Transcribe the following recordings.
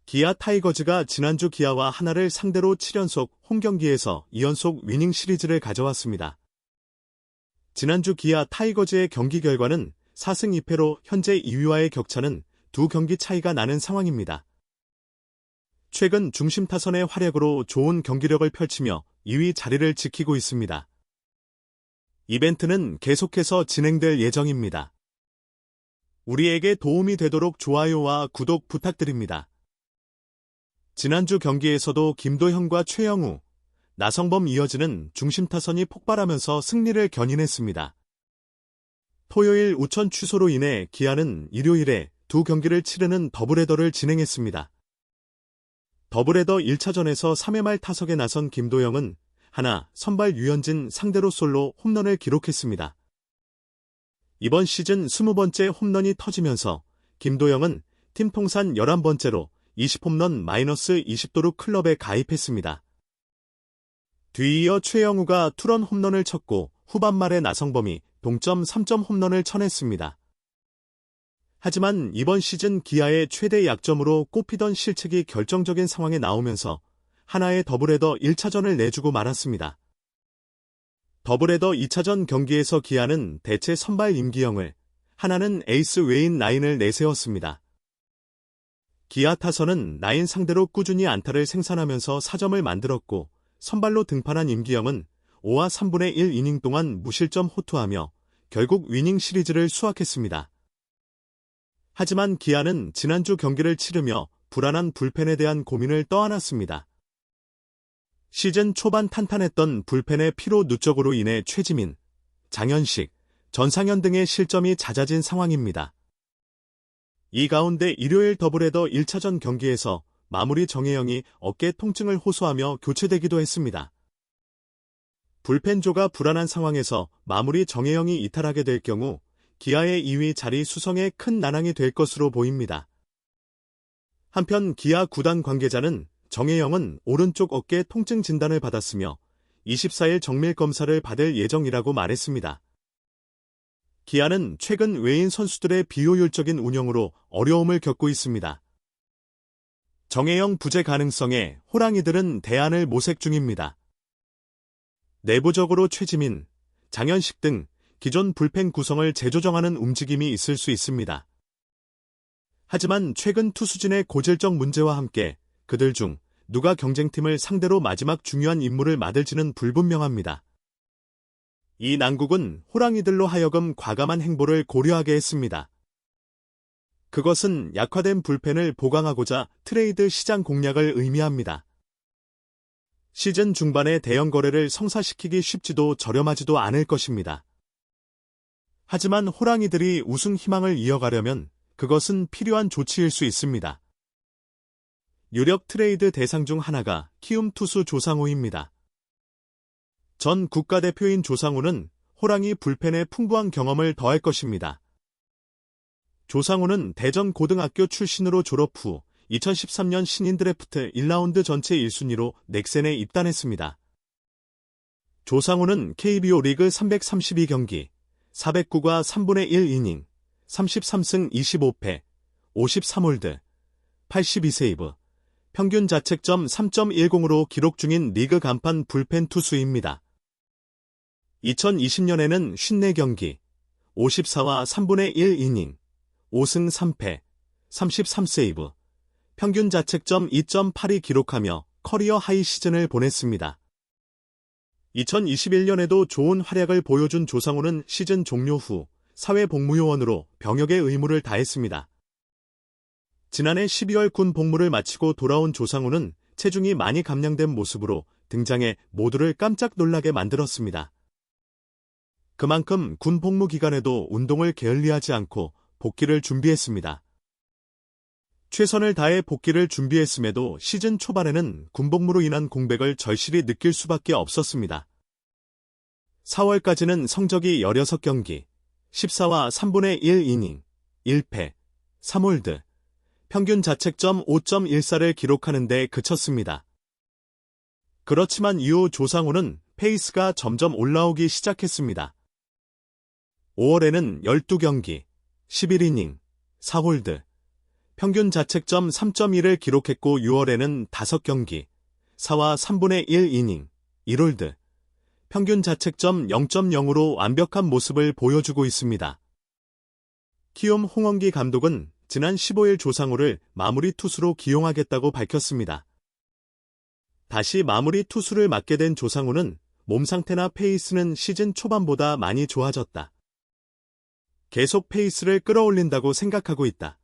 기아 타이거즈가 지난주 기아와 하나를 상대로 7연속 홈경기에서 2연속 위닝 시리즈를 가져왔습니다. 지난주 기아 타이거즈의 경기 결과는 4승 2패로 현재 2위와의 격차는 2경기 차이가 나는 상황입니다. 최근 중심 타선의 활약으로 좋은 경기력을 펼치며 2위 자리를 지키고 있습니다. 이벤트는 계속해서 진행될 예정입니다. 우리에게 도움이 되도록 좋아요와 구독 부탁드립니다. 지난주 경기에서도 김도현과 최영우, 나성범 이어지는 중심 타선이 폭발하면서 승리를 견인했습니다. 토요일 우천 취소로 인해 기아는 일요일에 2경기를 치르는 더블헤더를 진행했습니다. 더블헤더 1차전에서 3회 말 타석에 나선 김도영은 하나 선발 유현진 상대로 솔로 홈런을 기록했습니다. 이번 시즌 20번째 홈런이 터지면서 김도영은 팀 통산 11번째로 20홈런 -20도루 클럽에 가입했습니다. 뒤이어 최영우가 투런 홈런을 쳤고 후반 말에 나성범이 동점 3점 홈런을 쳐냈습니다. 하지만 이번 시즌 기아의 최대 약점으로 꼽히던 실책이 결정적인 상황에 나오면서 하나의 더블헤더 1차전을 내주고 말았습니다. 더블헤더 2차전 경기에서 기아는 대체 선발 임기영을, 하나는 에이스 외인 나인을 내세웠습니다. 기아 타선은 나인 상대로 꾸준히 안타를 생산하면서 4점을 만들었고 선발로 등판한 임기영은 5와 3분의 1 이닝 동안 무실점 호투하며 결국 위닝 시리즈를 수확했습니다. 하지만 기아는 지난주 경기를 치르며 불안한 불펜에 대한 고민을 떠안았습니다. 시즌 초반 탄탄했던 불펜의 피로 누적으로 인해 최지민, 장현식, 전상현 등의 실점이 잦아진 상황입니다. 이 가운데 일요일 더블헤더 1차전 경기에서 마무리 정혜영이 어깨 통증을 호소하며 교체되기도 했습니다. 불펜조가 불안한 상황에서 마무리 정혜영이 이탈하게 될 경우 기아의 2위 자리 수성에 큰 난항이 될 것으로 보입니다. 한편 기아 구단 관계자는 정혜영은 오른쪽 어깨 통증 진단을 받았으며 24일 정밀 검사를 받을 예정이라고 말했습니다. 기아는 최근 외인 선수들의 비효율적인 운영으로 어려움을 겪고 있습니다. 정혜영 부재 가능성에 호랑이들은 대안을 모색 중입니다. 내부적으로 최지민, 장현식 등 기존 불펜 구성을 재조정하는 움직임이 있을 수 있습니다. 하지만 최근 투수진의 고질적 문제와 함께 그들 중 누가 경쟁팀을 상대로 마지막 중요한 임무를 맡을지는 불분명합니다. 이 난국은 호랑이들로 하여금 과감한 행보를 고려하게 했습니다. 그것은 약화된 불펜을 보강하고자 트레이드 시장 공략을 의미합니다. 시즌 중반에 대형 거래를 성사시키기 쉽지도 저렴하지도 않을 것입니다. 하지만 호랑이들이 우승 희망을 이어가려면 그것은 필요한 조치일 수 있습니다. 유력 트레이드 대상 중 하나가 키움 투수 조상우입니다. 전 국가대표인 조상우는 호랑이 불펜에 풍부한 경험을 더할 것입니다. 조상우는 대전 고등학교 출신으로 졸업 후 2013년 신인 드래프트 1라운드 전체 1순위로 넥센에 입단했습니다. 조상우는 KBO 리그 332경기, 409과 3분의 1 이닝, 33승 25패, 53홀드, 82세이브, 평균 자책점 3.10으로 기록 중인 리그 간판 불펜 투수입니다. 2020년에는 54경기, 54와 3분의 1 이닝, 5승 3패, 33세이브, 평균 자책점 2.82 기록하며 커리어 하이 시즌을 보냈습니다. 2021년에도 좋은 활약을 보여준 조상우는 시즌 종료 후 사회복무요원으로 병역의 의무를 다했습니다. 지난해 12월 군 복무를 마치고 돌아온 조상우는 체중이 많이 감량된 모습으로 등장해 모두를 깜짝 놀라게 만들었습니다. 그만큼 군 복무 기간에도 운동을 게을리하지 않고 복귀를 준비했습니다. 최선을 다해 복귀를 준비했음에도 시즌 초반에는 군복무로 인한 공백을 절실히 느낄 수밖에 없었습니다. 4월까지는 성적이 16경기, 14와 3분의 1 이닝, 1패, 3홀드, 평균 자책점 5.14를 기록하는 데 그쳤습니다. 그렇지만 이후 조상우는 페이스가 점점 올라오기 시작했습니다. 5월에는 12경기, 11이닝, 4홀드, 평균 자책점 3.1을 기록했고 6월에는 5경기, 4와 3분의 1 이닝, 1홀드, 평균 자책점 0.0으로 완벽한 모습을 보여주고 있습니다. 키움 홍원기 감독은 지난 15일 조상우를 마무리 투수로 기용하겠다고 밝혔습니다. 다시 마무리 투수를 맡게 된 조상우는 몸 상태나 페이스는 시즌 초반보다 많이 좋아졌다. 계속 페이스를 끌어올린다고 생각하고 있다.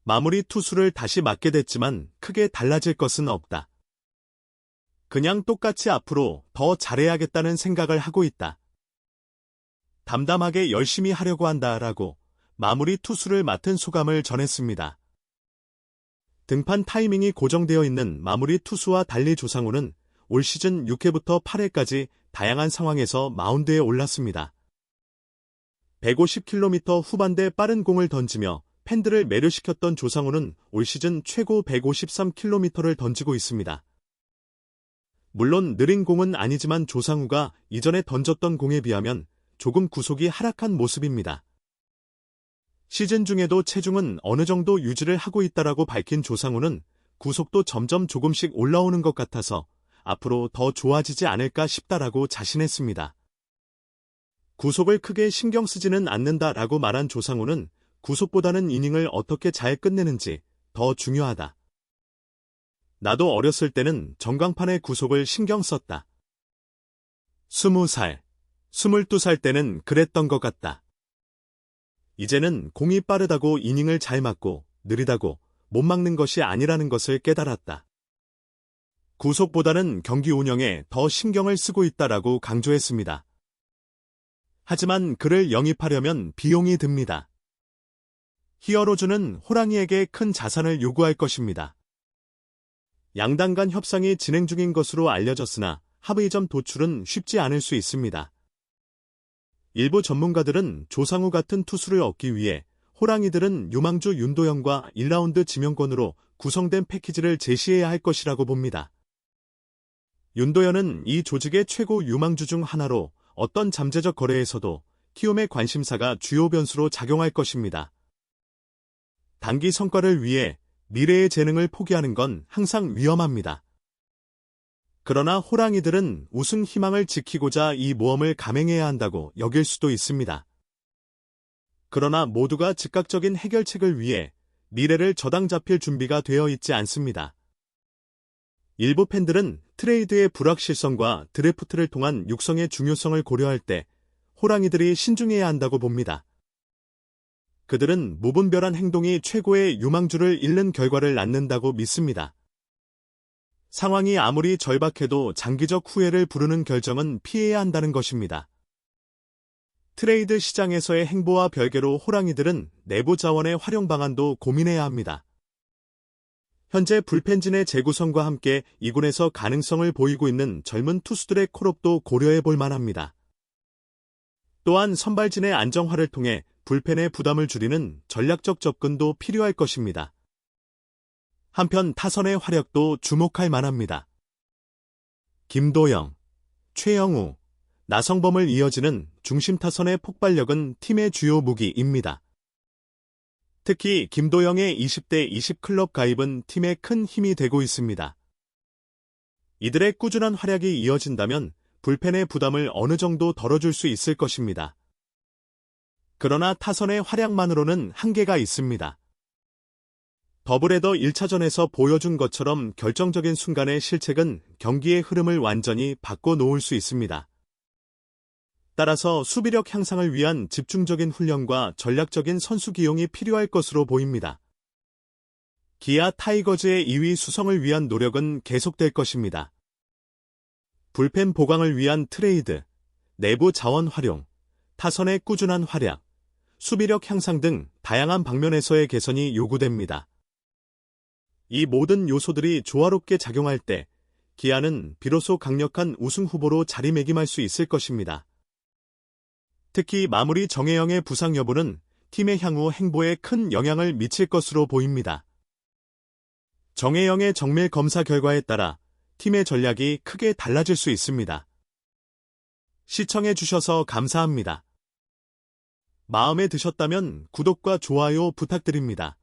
마무리 투수를 다시 맡게 됐지만 크게 달라질 것은 없다. 그냥 똑같이 앞으로 더 잘해야겠다는 생각을 하고 있다. 담담하게 열심히 하려고 한다라고 마무리 투수를 맡은 소감을 전했습니다. 등판 타이밍이 고정되어 있는 마무리 투수와 달리 조상우는 올 시즌 6회부터 8회까지 다양한 상황에서 마운드에 올랐습니다. 150km 후반대 빠른 공을 던지며 팬들을 매료시켰던 조상우는 올 시즌 최고 153km를 던지고 있습니다. 물론 느린 공은 아니지만 조상우가 이전에 던졌던 공에 비하면 조금 구속이 하락한 모습입니다. 시즌 중에도 체중은 어느 정도 유지를 하고 있다라고 밝힌 조상우는 구속도 점점 조금씩 올라오는 것 같아서 앞으로 더 좋아지지 않을까 싶다라고 자신했습니다. 구속을 크게 신경 쓰지는 않는다라고 말한 조상우는 구속보다는 이닝을 어떻게 잘 끝내는지 더 중요하다. 나도 어렸을 때는 전광판의 구속을 신경 썼다. 20살, 22살 때는 그랬던 것 같다. 이제는 공이 빠르다고 이닝을 잘 맞고 느리다고 못 막는 것이 아니라는 것을 깨달았다. 구속보다는 경기 운영에 더 신경을 쓰고 있다라고 강조했습니다. 하지만 그를 영입하려면 비용이 듭니다. 히어로즈는 호랑이에게 큰 자산을 요구할 것입니다. 양당 간 협상이 진행 중인 것으로 알려졌으나 합의점 도출은 쉽지 않을 수 있습니다. 일부 전문가들은 조상우 같은 투수를 얻기 위해 호랑이들은 유망주 윤도현과 1라운드 지명권으로 구성된 패키지를 제시해야 할 것이라고 봅니다. 윤도현은 이 조직의 최고 유망주 중 하나로 어떤 잠재적 거래에서도 키움의 관심사가 주요 변수로 작용할 것입니다. 단기 성과를 위해 미래의 재능을 포기하는 건 항상 위험합니다. 그러나 호랑이들은 우승 희망을 지키고자 이 모험을 감행해야 한다고 여길 수도 있습니다. 그러나 모두가 즉각적인 해결책을 위해 미래를 저당 잡힐 준비가 되어 있지 않습니다. 일부 팬들은 트레이드의 불확실성과 드래프트를 통한 육성의 중요성을 고려할 때 호랑이들이 신중해야 한다고 봅니다. 그들은 무분별한 행동이 최고의 유망주를 잃는 결과를 낳는다고 믿습니다. 상황이 아무리 절박해도 장기적 후회를 부르는 결정은 피해야 한다는 것입니다. 트레이드 시장에서의 행보와 별개로 호랑이들은 내부 자원의 활용 방안도 고민해야 합니다. 현재 불펜진의 재구성과 함께 2군에서 가능성을 보이고 있는 젊은 투수들의 콜업도 고려해 볼 만합니다. 또한 선발진의 안정화를 통해 불펜의 부담을 줄이는 전략적 접근도 필요할 것입니다. 한편 타선의 활약도 주목할 만합니다. 김도영, 최영우, 나성범을 이어지는 중심 타선의 폭발력은 팀의 주요 무기입니다. 특히 김도영의 20대 20클럽 가입은 팀에 큰 힘이 되고 있습니다. 이들의 꾸준한 활약이 이어진다면 불펜의 부담을 어느 정도 덜어줄 수 있을 것입니다. 그러나 타선의 활약만으로는 한계가 있습니다. 더블헤더 1차전에서 보여준 것처럼 결정적인 순간의 실책은 경기의 흐름을 완전히 바꿔놓을 수 있습니다. 따라서 수비력 향상을 위한 집중적인 훈련과 전략적인 선수 기용이 필요할 것으로 보입니다. 기아 타이거즈의 2위 수성을 위한 노력은 계속될 것입니다. 불펜 보강을 위한 트레이드, 내부 자원 활용, 타선의 꾸준한 활약, 수비력 향상 등 다양한 방면에서의 개선이 요구됩니다. 이 모든 요소들이 조화롭게 작용할 때 기아는 비로소 강력한 우승 후보로 자리매김할 수 있을 것입니다. 특히 마무리 정혜영의 부상 여부는 팀의 향후 행보에 큰 영향을 미칠 것으로 보입니다. 정혜영의 정밀 검사 결과에 따라 팀의 전략이 크게 달라질 수 있습니다. 시청해주셔서 감사합니다. 마음에 드셨다면 구독과 좋아요 부탁드립니다.